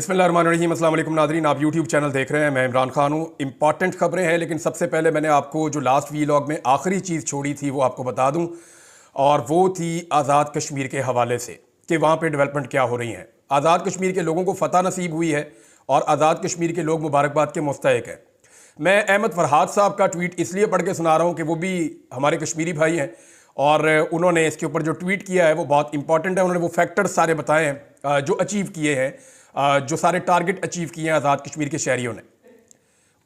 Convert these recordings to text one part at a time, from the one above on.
बिस्मिल्लाहिर्रहमानिर्रहीम। अस्सलाम वालेकुम नाज़रीन, आप यूट्यूब चैनल देख रहे हैं। मैं इमरान खान हूँ। इंपॉर्टेंट खबरें हैं, लेकिन सबसे पहले मैंने आपको जो लास्ट वीलॉग में आखिरी चीज़ छोड़ी थी वो आपको बता दूँ, और वो थी आज़ाद कश्मीर के हवाले से कि वहाँ पे डेवलपमेंट क्या हो रही हैं। आज़ाद कश्मीर के लोगों को फ़तह नसीब हुई है और आज़ाद कश्मीर के लोग मुबारकबाद के मुस्तहिक हैं। मैं अहमद फरहाद साहब का ट्वीट इसलिए पढ़ के सुना रहा हूँ कि वो भी हमारे कश्मीरी भाई हैं और उन्होंने इसके ऊपर जो ट्वीट किया है वो बहुत इंपॉर्टेंट है। उन्होंने वो फैक्टर्स सारे बताए हैं जो अचीव किए हैं, जो सारे टारगेट अचीव किए हैं आज़ाद कश्मीर के शहरियों ने।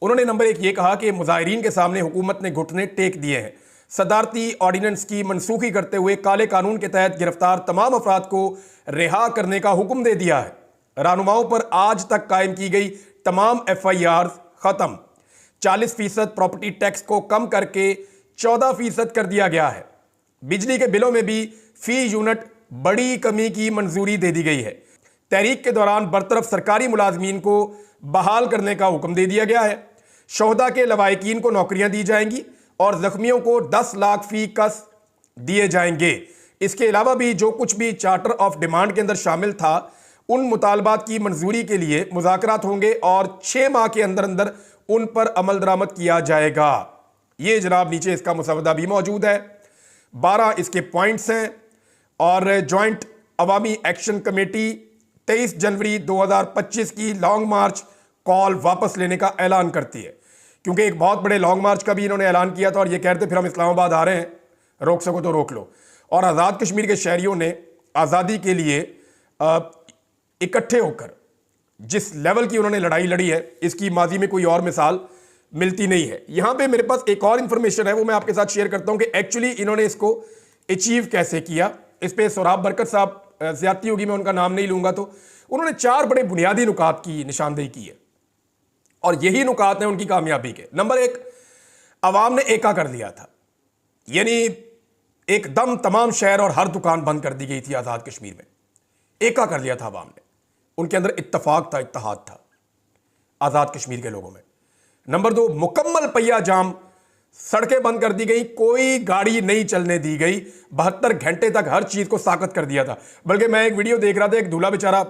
उन्होंने नंबर 1 ये कहा कि मुजाहिरीन के सामने हुकूमत ने घुटने टेक दिए हैं। सदारती ऑर्डिनेंस की मनसूखी करते हुए काले कानून के तहत गिरफ्तार तमाम अफराद को रिहा करने का हुक्म दे दिया है। रहनुमाओं पर आज तक कायम की गई तमाम FIR खत्म। 40% प्रॉपर्टी टैक्स को कम करके 14% कर दिया गया है। बिजली के बिलों में भी फी यूनिट बड़ी कमी की मंजूरी दे दी गई है। तहरीक के दौरान बरतरफ सरकारी मुलाजमीन को बहाल करने का हुक्म दे दिया गया है। शोहदा के लवाहिकीन को नौकरियां दी जाएंगी और जख्मियों को 10 लाख फी कस दिए जाएंगे। इसके अलावा भी जो कुछ भी चार्टर ऑफ डिमांड के अंदर शामिल था उन मुतालबात की मंजूरी के लिए मुज़ाकरात होंगे और 6 माह के अंदर अंदर उन पर अमल दरामद किया जाएगा। ये जनाब नीचे इसका मुसवदा भी मौजूद है। 12 इसके पॉइंट्स हैं और जॉइंट अवामी एक्शन कमेटी 23 जनवरी 2025 की लॉन्ग मार्च कॉल वापस लेने का ऐलान करती है, क्योंकि एक बहुत बड़े लॉन्ग मार्च का भी इन्होंने ऐलान किया था और ये कहते फिर हम इस्लामाबाद आ रहे हैं, रोक सको तो रोक लो। और आज़ाद कश्मीर के शहरियों ने आज़ादी के लिए इकट्ठे होकर जिस लेवल की उन्होंने लड़ाई लड़ी है, इसकी माजी में कोई और मिसाल मिलती नहीं है। यहां पे मेरे पास एक और इंफॉर्मेशन है, वो मैं आपके साथ शेयर करता हूं कि एक्चुअली इन्होंने इसको अचीव कैसे किया। इस पे सोराब बरकत साहब, ज्यादती होगी मैं उनका नाम नहीं लूंगा, तो उन्होंने 4 बड़े बुनियादी नुकात की निशानदेही की है और यही नुकात हैं उनकी कामयाबी के। नंबर 1, अवाम ने एका कर लिया था, यानी एकदम तमाम शहर और हर दुकान बंद कर दी गई थी आज़ाद कश्मीर में। एका कर लिया था अवाम ने, उनके अंदर इत्तफाक था, इत्तेहाद था आज़ाद कश्मीर के लोगों में। नंबर 2, मुकम्मल पहिया जाम, सड़कें बंद कर दी गई, कोई गाड़ी नहीं चलने दी गई। 72 घंटे तक हर चीज को साकत कर दिया था। बल्कि मैं एक वीडियो देख रहा था, एक दूल्हा बेचारा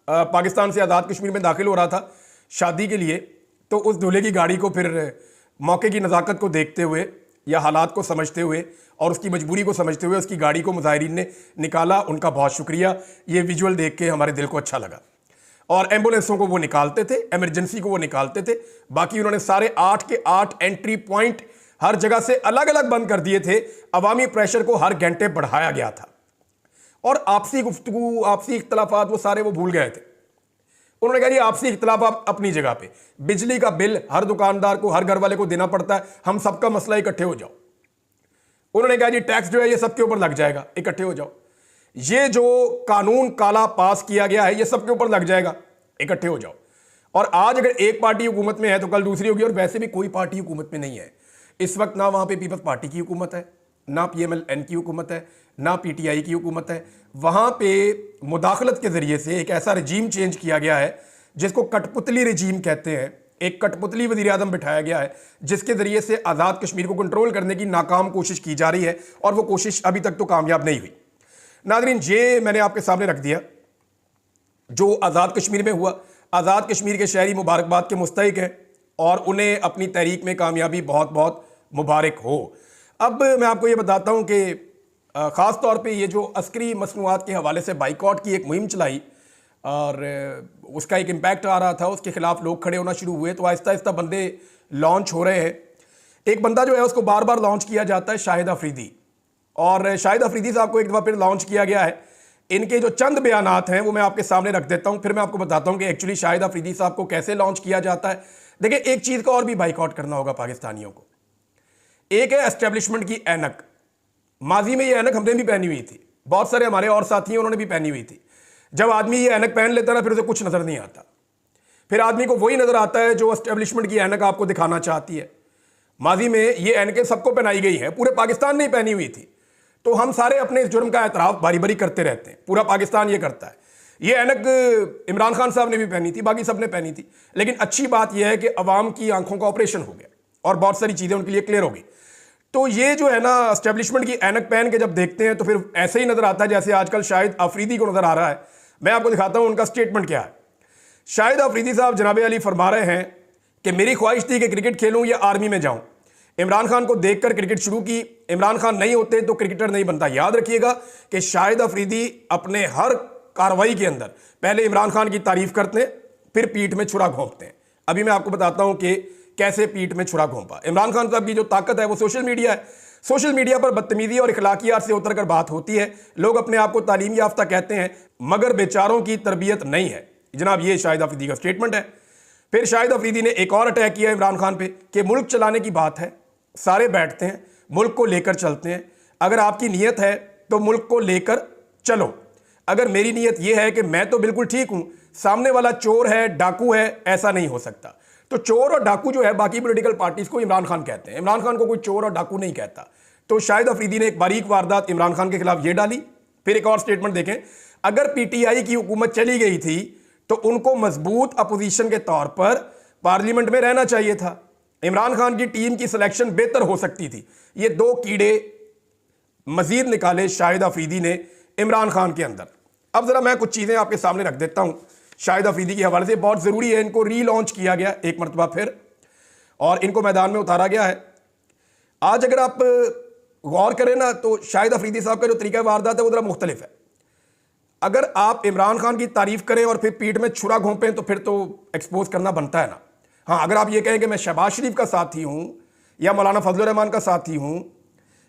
पाकिस्तान से आज़ाद कश्मीर में दाखिल हो रहा था शादी के लिए, तो उस दूल्हे की गाड़ी को फिर मौके की नज़ाकत को देखते हुए या हालात को समझते हुए और उसकी मजबूरी को समझते हुए उसकी गाड़ी को मुजाहिरीन ने निकाला। उनका बहुत शुक्रिया। ये विजुअल देख के हमारे दिल को अच्छा लगा। और एम्बुलेंसों को वो निकालते थे, इमरजेंसी को वो निकालते थे। बाकी उन्होंने सारे 8 के 8 एंट्री पॉइंट हर जगह से अलग अलग बंद कर दिए थे। अवामी प्रेशर को हर घंटे बढ़ाया गया था और आपसी गुफ्तगू, आपसी इख्तलाफात वो सारे वो भूल गए थे। उन्होंने कहा जी आपसी इख्तलाफ अपनी जगह पे, बिजली का बिल हर दुकानदार को, हर घर वाले को देना पड़ता है, हम सबका मसला इकट्ठे हो जाओ। उन्होंने कहा जी टैक्स जो है ये सबके ऊपर लग जाएगा, इकट्ठे हो जाओ। ये जो कानून काला पास किया गया है ये सबके ऊपर लग जाएगा, इकट्ठे हो जाओ। और आज अगर एक पार्टी हुकूमत में है तो कल दूसरी होगी, और वैसे भी कोई पार्टी हुकूमत में नहीं है इस वक्त। ना वहाँ पे पीपल्स पार्टी की हुकूमत है, ना PMLN की हुकूमत है, ना PTI की हुकूमत है। वहाँ पे मुदाखलत के ज़रिए से एक ऐसा रजीम चेंज किया गया है जिसको कठपुतली रजीम कहते हैं। एक कठपुतली वज़ीर आज़म बिठाया गया है जिसके ज़रिए से आज़ाद कश्मीर को कंट्रोल करने की नाकाम कोशिश की जा रही है और वो कोशिश अभी तक तो कामयाब नहीं हुई। नाज़रीन, ये मैंने आपके सामने रख दिया जो आज़ाद कश्मीर में हुआ। आज़ाद कश्मीर के शहरी मुबारकबाद के मुस्तहिक हैं और उन्हें अपनी तहरीक में कामयाबी बहुत बहुत मुबारक हो। अब मैं आपको ये बताता हूँ कि ख़ास तौर पे ये जो अस्करी मसनूआत के हवाले से बाइकआउट की एक मुहिम चलाई और उसका एक इम्पैक्ट आ रहा था, उसके खिलाफ लोग खड़े होना शुरू हुए, तो आहिस्ता आहिस्ता बंदे लॉन्च हो रहे हैं। एक बंदा जो है उसको बार बार लॉन्च किया जाता है, शाहिद अफरीदी। और शाहिद अफरीदी साहब को एक दफ़ा फिर लॉन्च किया गया है। इनके जो चंद बयानात हैं वो मैं आपके सामने रख देता हूँ, फिर मैं आपको बताता हूँ कि एक्चुअली शाहिद अफरीदी साहब को कैसे लॉन्च किया जाता है। देखिए, एक चीज़ का और भी बाइकआउट करना होगा पाकिस्तानियों को। एक है एस्टेब्लिशमेंट की ऐनक। माजी में ये ऐनक हमने भी पहनी हुई थी, बहुत सारे हमारे और साथी हैं उन्होंने भी पहनी हुई थी। जब आदमी ये ऐनक पहन लेता ना फिर उसे कुछ नज़र नहीं आता, फिर आदमी को वही नज़र आता है जो एस्टेब्लिशमेंट की ऐनक आपको दिखाना चाहती है। माजी में ये ऐनकें सबको पहनाई गई हैं, पूरे पाकिस्तान ने पहनी हुई थी। तो हम सारे अपने इस जुर्म का एतराफ़ बारी बारी करते रहते हैं, पूरा पाकिस्तान ये करता है। ये ऐनक इमरान खान साहब ने भी पहनी थी, बाकी सब ने पहनी थी। लेकिन अच्छी बात यह है कि अवाम की आंखों का ऑपरेशन हो गया और बहुत सारी चीज़ें उनके लिए क्लियर हो गई। तो ये जो है ना एस्टेब्लिशमेंट की ऐनक पहन के जब देखते हैं तो फिर ऐसे ही नज़र आता है जैसे आजकल शाहिद अफरीदी को नज़र आ रहा है। मैं आपको दिखाता हूँ उनका स्टेटमेंट क्या है। शाहिद अफरीदी साहब जनाब अली फरमा रहे हैं कि मेरी ख्वाहिश थी कि क्रिकेट खेलूं या आर्मी में जाऊं। इमरान खान को देखकर क्रिकेट शुरू की। इमरान खान नहीं होते तो क्रिकेटर नहीं बनता। याद रखिएगा कि शाहिद अफरीदी अपने हर कार्रवाई के अंदर पहले इमरान खान की तारीफ करते हैं, फिर पीठ में छुरा घोंपते हैं। अभी मैं आपको बताता हूं कि कैसे पीठ में छुरा घोंपा। इमरान खान साहब की जो ताकत है वो सोशल मीडिया है। सोशल मीडिया पर बदतमीजी और इखलाकियात से उतर कर बात होती है। लोग अपने आप को तालीम याफ्ता कहते हैं मगर बेचारों की तरबियत नहीं है। जनाब ये शाहिद अफरीदी का स्टेटमेंट है। फिर शाहिद अफरीदी ने एक और अटैक किया इमरान खान पे कि मुल्क चलाने की बात है, सारे बैठते हैं, मुल्क को लेकर चलते हैं। अगर आपकी नीयत है तो मुल्क को लेकर चलो। अगर मेरी नीयत यह है कि मैं तो बिल्कुल ठीक हूं, सामने वाला चोर है, डाकू है, ऐसा नहीं हो सकता। तो चोर और डाकू जो है बाकी पॉलिटिकल पार्टीज को इमरान खान कहते हैं। इमरान खान को कोई चोर और डाकू नहीं कहता। तो शाहिद अफरीदी ने एक बारीक वारदात इमरान खान के खिलाफ ये डाली। फिर एक और स्टेटमेंट देखें, अगर पीटीआई की हुकूमत चली गई थी तो उनको मजबूत अपोजिशन के तौर पर पार्लियामेंट में रहना चाहिए था। इमरान खान की टीम की सिलेक्शन बेहतर हो सकती थी। ये दो कीड़े मजीद निकाले शाहिद अफरीदी ने इमरान खान के अंदर। अब जरा मैं कुछ चीजें आपके सामने रख देता हूं शाहिद अफरीदी के हवाले से, बहुत जरूरी है। इनको रीलॉन्च किया गया एक मरतबा फिर और इनको मैदान में उतारा गया है। आज अगर आप गौर करें ना तो शाहिद अफरीदी साहब का जो तरीका वारदात है वो जरा मुख्तलिफ है। अगर आप इमरान खान की तारीफ करें और फिर पीठ में छुरा घोंपें तो फिर तो एक्सपोज करना बनता है ना। हाँ, अगर आप ये कहें कि मैं शहबाज शरीफ का साथी हूं या मौलाना फजलुर रहमान का साथी हूं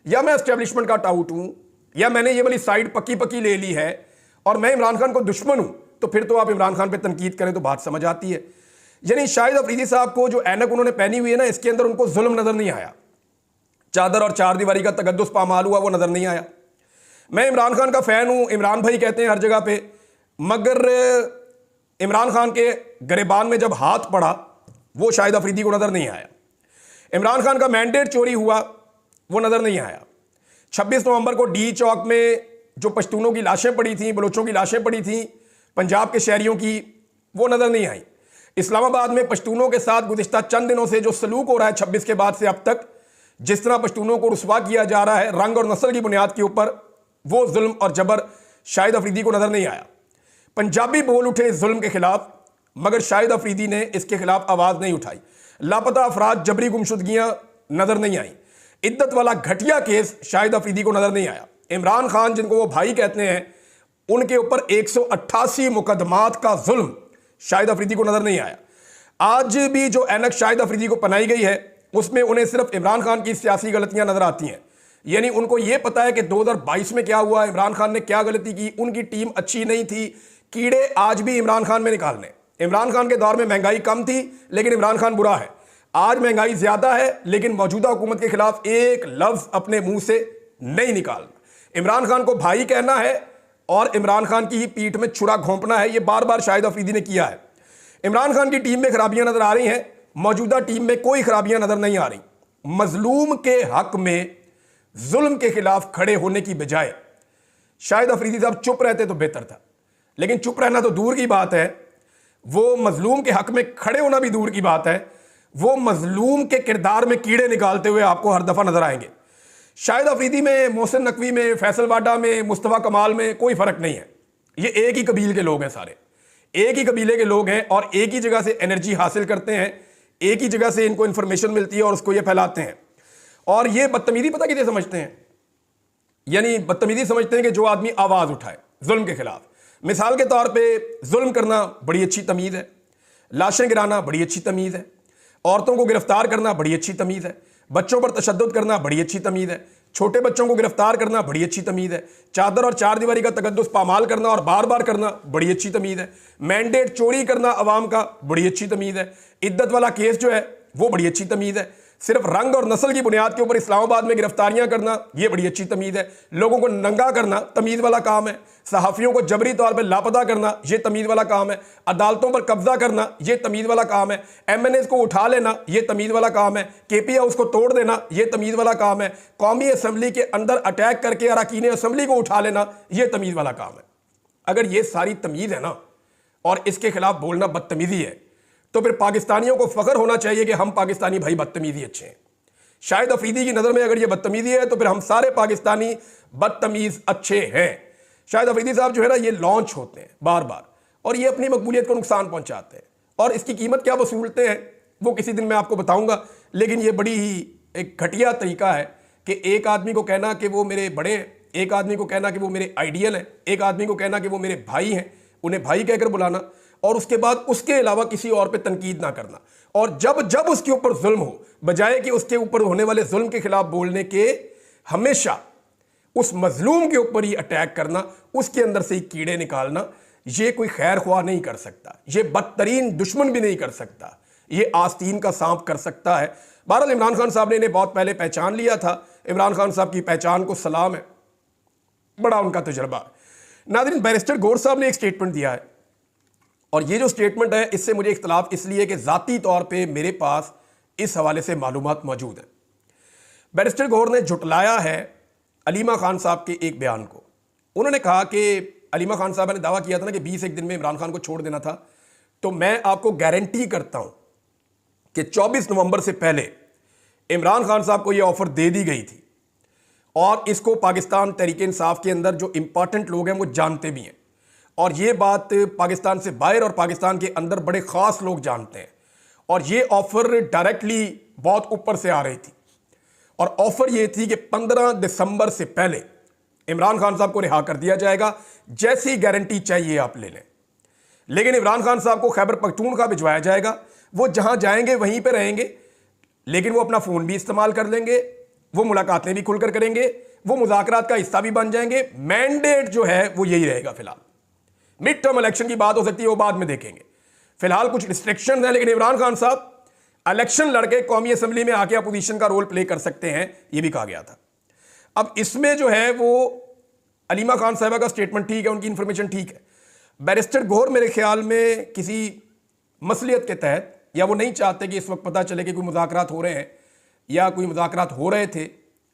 या मैं एस्टेब्लिशमेंट का टाउट हूं या मैंने ये वाली साइड पक्की पक्की ले ली है और मैं इमरान खान को दुश्मन हूं, तो फिर तो आप इमरान खान पर तनकीद करें तो बात समझ आती है। यानी शाहिद अफरीदी साहब को जो ऐनक उन्होंने पहनी हुई है ना, इसके अंदर उनको जुल्म नजर नहीं आया। चादर और चार दीवारी का तगद्दुस पामाल हुआ वो नजर नहीं आया। मैं इमरान खान का फैन हूं, इमरान भाई कहते हैं हर जगह पे, मगर इमरान खान के गिरेबान में जब हाथ पड़ा वो शाहिद अफरीदी को नजर नहीं आया। इमरान खान का मैंडेट चोरी हुआ वो नजर नहीं आया। 26 नवंबर को डी चौक में जो पश्तूनों की लाशें पड़ी थी, बलोचों की लाशें पड़ी थी, पंजाब के शहरियों की, वो नजर नहीं आई। इस्लामाबाद में पश्तूनों के साथ गुज़िश्ता चंद दिनों से जो सलूक हो रहा है 26 के बाद से अब तक, जिस तरह पश्तूनों को रुसवा किया जा रहा है रंग और नस्ल की बुनियाद के ऊपर, वो जुल्म और जबर शाहिद अफरीदी को नजर नहीं आया। पंजाबी बोल उठे इस जुल्म के खिलाफ, मगर शाहिद अफरीदी ने इसके खिलाफ आवाज नहीं उठाई। लापता अफराद, जबरी गुमशुदगियां नजर नहीं आई। इद्दत वाला घटिया केस शाहिद अफरीदी को नजर नहीं आया। इमरान खान जिनको वो भाई कहते हैं, उनके ऊपर 188 मुकदमात का जुल्म शाहिद अफरीदी को नजर नहीं आया। आज भी जो ऐनक शाहिद अफरीदी को पहनाई गई है उसमें उन्हें सिर्फ इमरान खान की सियासी गलतियां नजर आती हैं। यानी उनको यह पता है कि 2022 में क्या हुआ, इमरान खान ने क्या गलती की, उनकी टीम अच्छी नहीं थी। कीड़े आज भी इमरान खान में निकालने। इमरान खान के दौर में महंगाई कम थी लेकिन इमरान खान बुरा है। आज महंगाई ज्यादा है लेकिन मौजूदा हुकूमत के खिलाफ एक लफ्ज अपने मुंह से नहीं निकालना। इमरान खान को भाई कहना है और इमरान खान की ही पीठ में छुरा घोंपना है। यह बार बार शाहिद अफरीदी ने किया है। इमरान खान की टीम में खराबियां नजर आ रही हैं, मौजूदा टीम में कोई खराबियां नजर नहीं आ रही। मजलूम के हक में जुल्म के खिलाफ खड़े होने की बजाय शाहिद अफरीदी साहब चुप रहते तो बेहतर था। लेकिन चुप रहना तो दूर की बात है, वो मजलूम के हक में खड़े होना भी दूर की बात है। वो मजलूम के किरदार में कीड़े निकालते हुए आपको हर दफा नजर आएंगे। शाहिद अफरीदी में, मोहसिन नकवी में, फैसल वाडा में, मुस्तफ़ा कमाल में कोई फर्क नहीं है। ये एक ही कबील के लोग हैं, सारे एक ही कबीले के लोग हैं और एक ही जगह से एनर्जी हासिल करते हैं, एक ही जगह से इनको इंफॉर्मेशन मिलती है और उसको ये फैलाते हैं। और ये बदतमीजी पता किसे समझते हैं? यानी बदतमीजी समझते हैं कि जो आदमी आवाज उठाए जुल्म के खिलाफ। मिसाल के तौर पे जुल्म करना बड़ी अच्छी तमीज है, लाशें गिराना बड़ी अच्छी तमीज है, औरतों को गिरफ्तार करना बड़ी अच्छी तमीज है, बच्चों पर तशद्दुद करना बड़ी अच्छी तमीज है, छोटे बच्चों को गिरफ्तार करना बड़ी अच्छी तमीज है, चादर और चार दीवारी का तकद्दुस पामाल करना और बार बार करना बड़ी अच्छी तमीज है, मैंडेट चोरी करना अवाम का बड़ी अच्छी तमीज है, इद्दत वाला केस जो है वो बड़ी अच्छी तमीज है, सिर्फ रंग और नस्ल की बुनियाद के ऊपर इस्लामाबाद में गिरफ्तारियां करना ये बड़ी अच्छी तमीज है, लोगों को नंगा करना तमीज वाला काम है, सहाफ़ियों को जबरी तौर पर लापता करना ये तमीज वाला काम है, अदालतों पर कब्जा करना ये तमीज वाला काम है, MNAs को उठा लेना ये तमीज वाला काम है, KP हाउस को तोड़ देना ये तमीज वाला काम है, कौमी असम्बली के अंदर अटैक करके अरकान असम्बली को उठा लेना ये तमीज वाला काम है। अगर ये सारी तमीज है ना और इसके खिलाफ बोलना बदतमीजी है तो फिर पाकिस्तानियों को फख्र होना चाहिए कि हम पाकिस्तानी भाई बदतमीजी अच्छे हैं। शाहिद अफरीदी की नज़र में अगर ये बदतमीजी है तो फिर हम सारे पाकिस्तानी बदतमीज अच्छे हैं। शाहिद अफरीदी साहब जो है ना ये लॉन्च होते हैं बार बार और ये अपनी मकबूलियत को नुकसान पहुंचाते हैं। और इसकी कीमत क्या वसूलते हैं वो किसी दिन मैं आपको बताऊंगा। लेकिन ये बड़ी ही एक घटिया तरीका है कि एक आदमी को कहना कि वो मेरे बड़े हैं, एक आदमी को कहना कि वो मेरे आइडियल हैं, एक आदमी को कहना कि वो मेरे भाई हैं, उन्हें भाई कहकर बुलाना, और उसके बाद उसके अलावा किसी और पे तनकीद ना करना। और जब जब उसके ऊपर जुल्म हो, बजाय कि उसके ऊपर होने वाले जुल्म के खिलाफ बोलने के, हमेशा उस मजलूम के ऊपर ही अटैक करना, उसके अंदर से ही कीड़े निकालना, ये कोई खैर ख्वाह नहीं कर सकता, ये बदतरीन दुश्मन भी नहीं कर सकता, ये आस्तीन का सांप कर सकता है। बहरहाल इमरान खान साहब ने इन्हें बहुत पहले पहचान लिया था। इमरान खान साहब की पहचान को सलाम है, बड़ा उनका तजर्बा है। नाज़रीन, बैरिस्टर गौर साहब ने एक स्टेटमेंट दिया है, और ये जो स्टेटमेंट है इससे मुझे इख्तलाफ इसलिए कि ज़ाती तौर पे मेरे पास इस हवाले से मालूमात मौजूद हैं। बैरिस्टर गौर ने झुटलाया है अलीमा खान साहब के एक बयान को। उन्होंने कहा कि अलीमा खान साहब ने दावा किया था ना कि 20 एक दिन में इमरान खान को छोड़ देना था, तो मैं आपको गारंटी करता हूं कि 24 नवंबर से पहले इमरान खान साहब को यह ऑफर दे दी गई थी, और इसको पाकिस्तान तहरीक इंसाफ के अंदर जो इंपॉर्टेंट लोग हैं वो जानते भी हैं, और ये बात पाकिस्तान से बाहर और पाकिस्तान के अंदर बड़े ख़ास लोग जानते हैं। और ये ऑफ़र डायरेक्टली बहुत ऊपर से आ रही थी, और ऑफ़र ये थी कि 15 दिसंबर से पहले इमरान खान साहब को रिहा कर दिया जाएगा, जैसी गारंटी चाहिए आप ले लें। लेकिन इमरान खान साहब को खैबर पख्तूनख्वा भिजवाया जाएगा, वो जहां जाएंगे वहीं पे रहेंगे, लेकिन वो अपना फ़ोन भी इस्तेमाल कर लेंगे, वो मुलाकातें भी खुलकर करेंगे, वो मुज़ाकरात का हिस्सा भी बन जाएंगे। मैंडेट जो है वो यही रहेगा। फिलहाल मिड टर्म इलेक्शन की बात हो सकती है, वो बाद में देखेंगे। फिलहाल कुछ रिस्ट्रिक्शन हैं, लेकिन इमरान खान साहब इलेक्शन लड़के कौमी असम्बली में आके अपोजिशन का रोल प्ले कर सकते हैं, ये भी कहा गया था। अब इसमें जो है वो अलीमा खान साहबा का स्टेटमेंट ठीक है, उनकी इंफॉर्मेशन ठीक है। बैरिस्टर गौर मेरे ख्याल में किसी मसलियत के तहत, या वो नहीं चाहते कि इस वक्त पता चले कि कोई मुज़ाकरात हो रहे हैं, या कोई मुज़ाकरात हो रहे थे,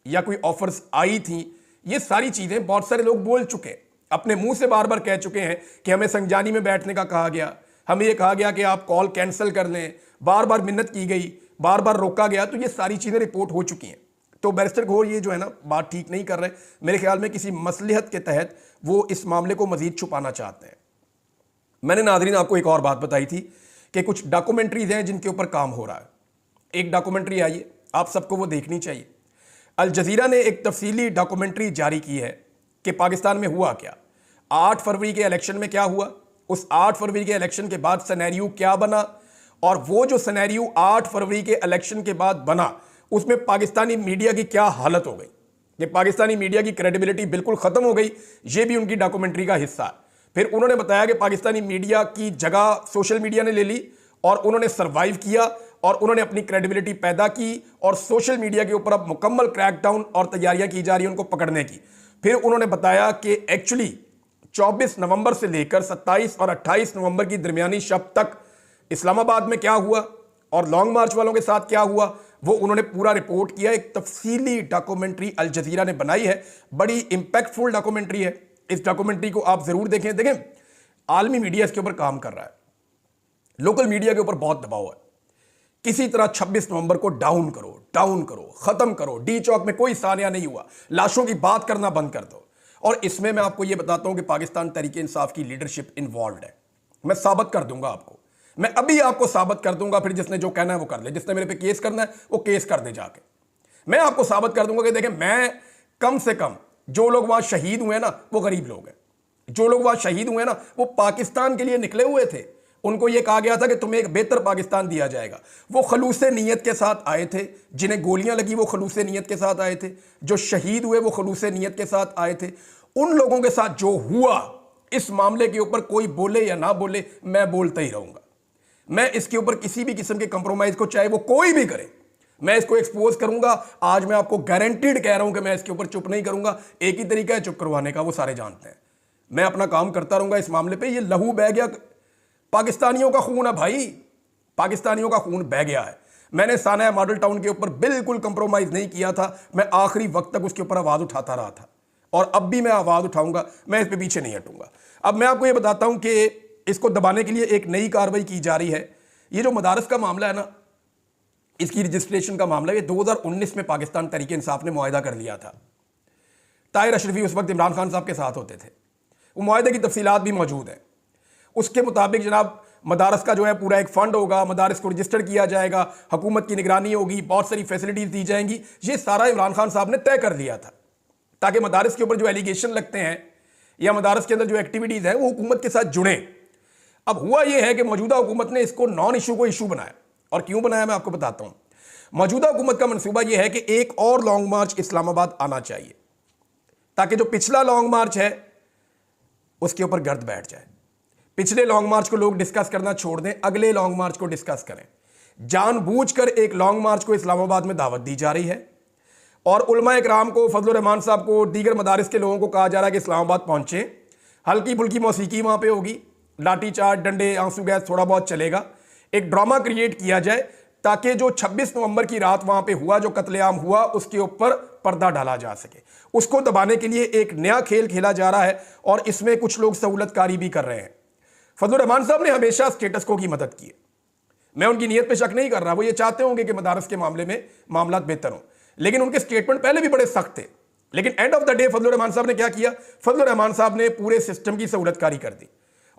या कोई ऑफर्स आई थी। ये सारी चीज़ें बहुत सारे लोग बोल चुके हैं, अपने मुंह से बार बार कह चुके हैं कि हमें संजानी में बैठने का कहा गया, हमें ये कहा गया कि आप कॉल कैंसिल कर लें, बार बार मिन्नत की गई, बार बार रोका गया। तो ये सारी चीज़ें रिपोर्ट हो चुकी हैं। तो बैरिस्टर गौर ये जो है ना बात ठीक नहीं कर रहे। मेरे ख्याल में किसी मसलिहत के तहत वो इस मामले को मजीद छुपाना चाहते हैं। मैंने नाज़रीन आपको एक और बात बताई थी कि कुछ डॉक्यूमेंट्रीज हैं जिनके ऊपर काम हो रहा है। एक डॉक्यूमेंट्री आई है, आप सबको वो देखनी चाहिए। अल जज़ीरा ने एक तफसीली डॉक्यूमेंट्री जारी की है कि पाकिस्तान में हुआ क्या, 8 फरवरी के इलेक्शन में क्या हुआ, उस 8 फरवरी के इलेक्शन के बाद सिनेरियो क्या बना, और वो जो सिनेरियो 8 फरवरी के इलेक्शन के बाद बना उसमें पाकिस्तानी मीडिया की क्या हालत हो गई, कि पाकिस्तानी मीडिया की क्रेडिबिलिटी बिल्कुल ख़त्म हो गई। ये भी उनकी डॉक्यूमेंट्री का हिस्सा है। फिर उन्होंने बताया कि पाकिस्तानी मीडिया की जगह सोशल मीडिया ने ले ली, और उन्होंने सर्वाइव किया, और उन्होंने अपनी क्रेडिबिलिटी पैदा की, और सोशल मीडिया के ऊपर अब मुकम्मल क्रैकडाउन और तैयारियां की जा रही हैं उनको पकड़ने की। फिर उन्होंने बताया कि एक्चुअली 24 नवंबर से लेकर 27 और 28 नवंबर की दरमियानी शब तक इस्लामाबाद में क्या हुआ और लॉन्ग मार्च वालों के साथ क्या हुआ, वो उन्होंने पूरा रिपोर्ट किया। एक तफसीली डॉक्यूमेंट्री अल जज़ीरा ने बनाई है, बड़ी इंपैक्टफुल डॉक्यूमेंट्री है। इस डॉक्यूमेंट्री को आप जरूर देखें। देखें, आलमी मीडिया इसके ऊपर काम कर रहा है, लोकल मीडिया के ऊपर बहुत दबाव है। किसी तरह 26 नवंबर को डाउन करो, खत्म करो। डी चौक में कोई सानिया नहीं हुआ, लाशों की बात करना बंद कर दो। और इसमें मैं आपको यह बताता हूं कि पाकिस्तान तहरीक इंसाफ की लीडरशिप इन्वॉल्व है। मैं साबित कर दूंगा आपको, मैं अभी आपको साबित कर दूंगा। फिर जिसने जो कहना है वो कर ले, जिसने मेरे पे केस करना है वो केस कर दे जाके। मैं आपको साबित कर दूंगा कि देखें, मैं कम से कम जो लोग वहां शहीद हुए ना वो गरीब लोग हैं। जो लोग वहां शहीद हुए ना वो पाकिस्तान के लिए निकले हुए थे। उनको यह कहा गया था कि तुम्हें एक बेहतर पाकिस्तान दिया जाएगा। वो खलूस नीयत के साथ आए थे, जिन्हें गोलियां लगी वो खलूस नीयत के साथ आए थे, जो शहीद हुए वो खलूस नीयत के साथ आए थे। उन लोगों के साथ जो हुआ, इस मामले के ऊपर कोई बोले या ना बोले, मैं बोलता ही रहूंगा। मैं इसके ऊपर किसी भी किस्म के कंप्रोमाइज को, चाहे वो कोई भी करे, मैं इसको एक्सपोज करूंगा। आज मैं आपको गारंटीड कह रहा हूं कि मैं इसके ऊपर चुप नहीं करूंगा। एक ही तरीका है चुप करवाने का, वो सारे जानते हैं। मैं अपना काम करता रहूंगा इस मामले पे। ये लहू बह गया, पाकिस्तानियों का खून है भाई, पाकिस्तानियों का खून बह गया है। मैंने साना मॉडल टाउन के ऊपर बिल्कुल कंप्रोमाइज नहीं किया था। मैं आखिरी वक्त तक उसके ऊपर आवाज उठाता रहा था, और अब भी मैं आवाज उठाऊंगा। मैं इस पे पीछे नहीं हटूंगा। अब मैं आपको ये बताता हूं कि इसको दबाने के लिए एक नई कार्रवाई की जा रही है। ये जो मदारस का मामला है ना, इसकी रजिस्ट्रेशन का मामला, ये 2019 में पाकिस्तान तहरीक इंसाफ ने मुआहिदा कर लिया था। ताहिर अशरफी उस वक्त इमरान खान साहब के साथ होते थे। वो मुआहिदे की तफसीलात भी मौजूद है। उसके मुताबिक जनाब मदारस का जो है पूरा एक फंड होगा, मदारस को रजिस्टर किया जाएगा, हुकूमत की निगरानी होगी, बहुत सारी फैसिलिटीज दी जाएंगी। ये सारा इमरान खान साहब ने तय कर लिया था ताकि मदारस के ऊपर जो एलिगेशन लगते हैं या मदारस के अंदर जो एक्टिविटीज है वो हुकूमत के साथ जुड़े। अब हुआ यह है कि मौजूदा हुकूमत ने इसको नॉन इशू को इशू बनाया, और क्यों बनाया मैं आपको बताता हूं। मौजूदा हुकूमत का मंसूबा यह है कि एक और लॉन्ग मार्च इस्लामाबाद आना चाहिए ताकि जो पिछला लॉन्ग मार्च है उसके ऊपर गर्द बैठ जाए। पिछले लॉन्ग मार्च को लोग डिस्कस करना छोड़ दें, अगले लॉन्ग मार्च को डिस्कस करें। जानबूझकर एक लॉन्ग मार्च को इस्लामाबाद में दावत दी जा रही है और उलमा इकराम को, फजलुर रहमान साहब को, दीगर मदारिस के लोगों को कहा जा रहा है कि इस्लामाबाद पहुंचे। हल्की फुल्की मौसीकी वहां पे होगी, लाठी चार्ज, डंडे, आंसू गैस थोड़ा बहुत चलेगा। एक ड्रामा क्रिएट किया जाए ताकि जो 26 नवंबर की रात वहां पे हुआ, जो कत्लेआम हुआ, उसके ऊपर पर्दा डाला जा सके। उसको दबाने के लिए एक नया खेल खेला जा रहा है और इसमें कुछ लोग सहूलतकारी भी कर रहे हैं। फजलुर रहमान साहब ने हमेशा स्टेटस को की मदद की है, मैं उनकी नीयत पे शक नहीं कर रहा, वो ये चाहते होंगे कि मदारस के मामले में मामलात बेहतर हों, लेकिन उनके स्टेटमेंट पहले भी बड़े सख्त थे। लेकिन end of the day Fazlur Rahman साहब ने क्या किया? फजलुर रहमान साहब ने पूरे सिस्टम की सहूलतकारी कर दी,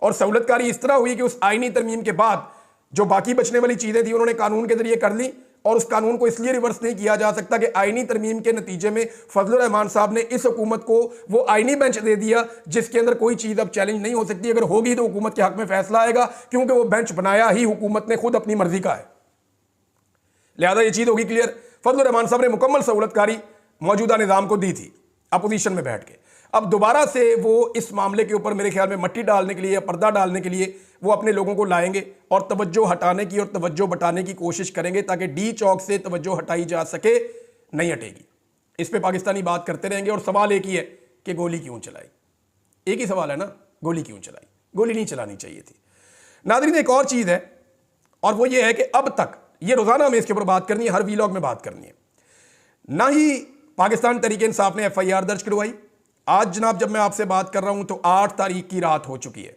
और सहूलतकारी इस तरह हुई कि उस आईनी तरमीम के बाद जो बाकी बचने वाली चीजें थी उन्होंने कानून के जरिए कर ली, और उस कानून को इसलिए रिवर्स नहीं किया जा सकता कि आईनी तरमीम के नतीजे में फजलुर रहमान साहब ने इस हुकूमत को वो आईनी बेंच दे दिया जिसके अंदर कोई चीज अब चैलेंज नहीं हो सकती। अगर होगी तो हुकूमत के हक में फैसला आएगा, क्योंकि वो बेंच बनाया ही हुकूमत ने खुद अपनी मर्जी का है। लिहाजा ये चीज होगी क्लियर। फजलुर रहमान साहब ने मुकम्मल सहूलतकारी मौजूदा निजाम को दी थी अपोजिशन में बैठ के। अब दोबारा से वो इस मामले के ऊपर मेरे ख्याल में मट्टी डालने के लिए या पर्दा डालने के लिए वो अपने लोगों को लाएंगे और तवज्जो हटाने की और तवज्जो बटाने की कोशिश करेंगे ताकि डी चौक से तवज्जो हटाई जा सके। नहीं हटेगी, इस पे पाकिस्तानी बात करते रहेंगे। और सवाल एक ही है कि गोली क्यों चलाई? एक ही सवाल है ना, गोली क्यों चलाई? गोली नहीं चलानी चाहिए थी। नाज़रीन, एक और चीज़ है, और वो ये है कि अब तक ये रोज़ाना हमें इसके ऊपर बात करनी है, हर वीलॉग में बात करनी है। ना ही पाकिस्तान तहरीक इंसाफ ने FIR दर्ज करवाई। आज जनाब जब मैं आपसे बात कर रहा हूं तो 8 तारीख की रात हो चुकी है,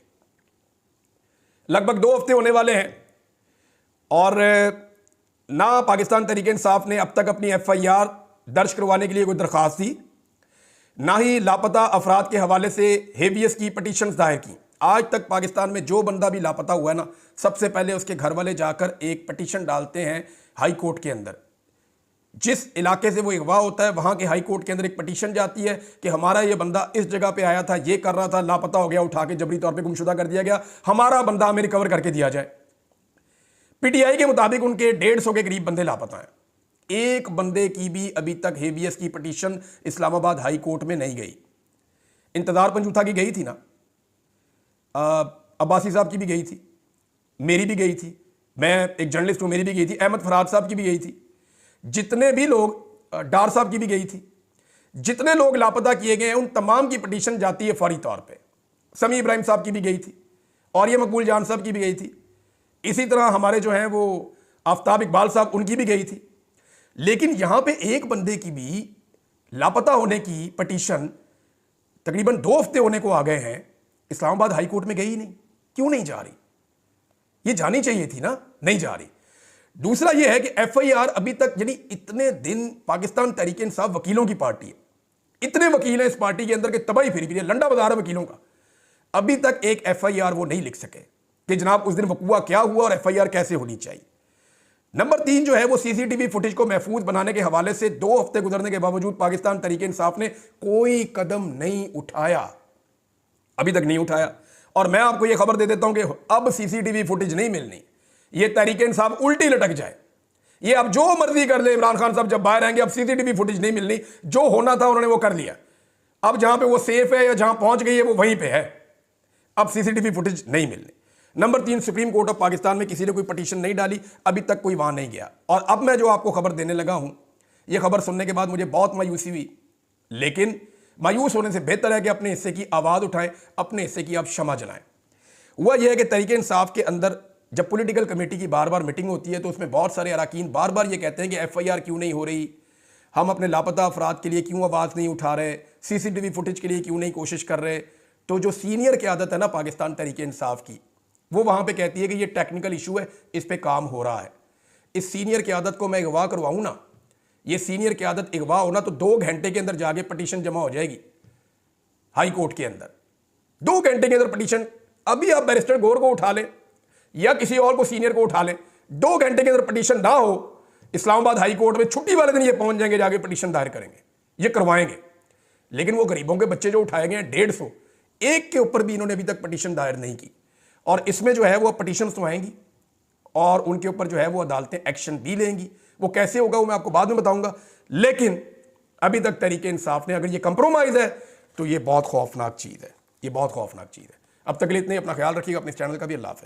लगभग 2 हफ्ते होने वाले हैं, और ना पाकिस्तान तहरीक इंसाफ ने अब तक अपनी FIR दर्ज करवाने के लिए कोई दरख्वास्त दी, ना ही लापता अफराद के हवाले से हेबियस की पटिशन्स दायर की। आज तक पाकिस्तान में जो बंदा भी लापता हुआ है ना, सबसे पहले उसके घर वाले जाकर एक पटिशन डालते हैं हाई कोर्ट के अंदर। जिस इलाके से वो अगवा होता है वहां के हाई कोर्ट के अंदर एक पटिशन जाती है कि हमारा ये बंदा इस जगह पे आया था, ये कर रहा था, लापता हो गया, उठा के जबरी तौर पे गुमशुदा कर दिया गया, हमारा बंदा हमें रिकवर करके दिया जाए। PTI के मुताबिक उनके 150 के करीब बंदे लापता हैं। एक बंदे की भी अभी तक हेबियस की पटिशन इस्लामाबाद हाई कोर्ट में नहीं गई। इंतजार पंजूथा की गई थी ना, अब्बासी साहब की भी गई थी, मेरी भी गई थी, मैं एक जर्नलिस्ट हूं, मेरी भी गई थी, अहमद फराद साहब की भी गई थी, जितने भी लोग, डार साहब की भी गई थी, जितने लोग लापता किए गए हैं उन तमाम की पटिशन जाती है फौरी तौर पे। समी इब्राहिम साहब की भी गई थी, और ये मकबूल जान साहब की भी गई थी, इसी तरह हमारे जो हैं वो आफ्ताब इकबाल साहब, उनकी भी गई थी। लेकिन यहां पे एक बंदे की भी लापता होने की पटिशन तकरीबन 2 हफ्ते होने को आ गए हैं, इस्लामाबाद हाई कोर्ट में गई ही नहीं। क्यों नहीं जा रही? ये जानी चाहिए थी ना, नहीं जा रही। दूसरा यह है कि FIR अभी तक, यानी इतने दिन पाकिस्तान तहरीक इंसाफ वकीलों की पार्टी है, इतने वकील हैं इस पार्टी के अंदर के तबाही फिरी फिरी लंडा बाजार है वकीलों का, अभी तक एक FIR वो नहीं लिख सके कि जनाब उस दिन वकूआ क्या हुआ और FIR कैसे होनी चाहिए। नंबर 3 जो है वो CCTV फुटेज को महफूज बनाने के हवाले से 2 हफ्ते गुजरने के बावजूद पाकिस्तान तहरीक इंसाफ ने कोई कदम नहीं उठाया, अभी तक नहीं उठाया। और मैं आपको यह खबर दे देता हूं कि अब CCTV फुटेज नहीं मिलनी, ये तहरीक इंसाफ उल्टी लटक जाए, ये अब जो मर्जी कर ले, इमरान खान साहब जब बाहर आएंगे अब CCTV फुटेज नहीं मिलनी, जो होना था उन्होंने वो कर लिया। अब जहां पे वो सेफ है या जहां पहुंच गई है वो वहीं पे है, अब CCTV फुटेज नहीं मिलनी। Number 3, supreme court of Pakistan में किसी ने कोई पटिशन नहीं डाली, अभी तक कोई वहां नहीं गया। और अब मैं जो आपको खबर देने लगा हूं, यह खबर सुनने के बाद मुझे बहुत मायूसी हुई, लेकिन मायूस होने से बेहतर है कि अपने हिस्से की आवाज उठाएं, अपने हिस्से की आप क्षमा जनाएं। हुआ यह है कि तहरीक इंसाफ के अंदर जब पॉलिटिकल कमेटी की बार बार मीटिंग होती है तो उसमें बहुत सारे अरकान बार बार ये कहते हैं कि FIR क्यों नहीं हो रही, हम अपने लापता अफराद के लिए क्यों आवाज़ नहीं उठा रहे, CCTV फुटेज के लिए क्यों नहीं कोशिश कर रहे। तो जो सीनियर क़यादत है ना पाकिस्तान तहरीक इंसाफ की, वो वहाँ पे कहती है कि ये टेक्निकल इशू है, इस पर काम हो रहा है। इस सीनियर क़यादत को मैं अगवा करवाऊँ ना, ये सीनियर क़यादत अगवा होना तो 2 घंटे के अंदर जाके पटिशन जमा हो जाएगी हाई कोर्ट के अंदर, 2 घंटे के अंदर पटिशन अभी आप बैरिस्टर गौर को उठा लें या किसी और को सीनियर को उठा लें, 2 घंटे के अंदर पिटीशन ना हो, इस्लामाबाद हाई कोर्ट में छुट्टी वाले दिन ये पहुंच जाएंगे, जाके पिटीशन दायर करेंगे, ये करवाएंगे। लेकिन वो गरीबों के बच्चे जो उठाए गए हैं 150, एक के ऊपर भी इन्होंने अभी तक पिटीशन दायर नहीं की। और इसमें जो है वो पिटीशन तो आएंगी और उनके ऊपर जो है वो अदालतें एक्शन भी लेंगी। वो कैसे होगा वो मैं आपको बाद में बताऊंगा। लेकिन अभी तक तरीके इंसाफ ने अगर ये कंप्रोमाइज है तो ये बहुत खौफनाक चीज़ है, ये बहुत खौफनाक चीज़ है। अब तक के लिए इतने, अपना ख्याल रखिएगा, अपने इस चैनल का भी। अल्लाह हाफ़िज़।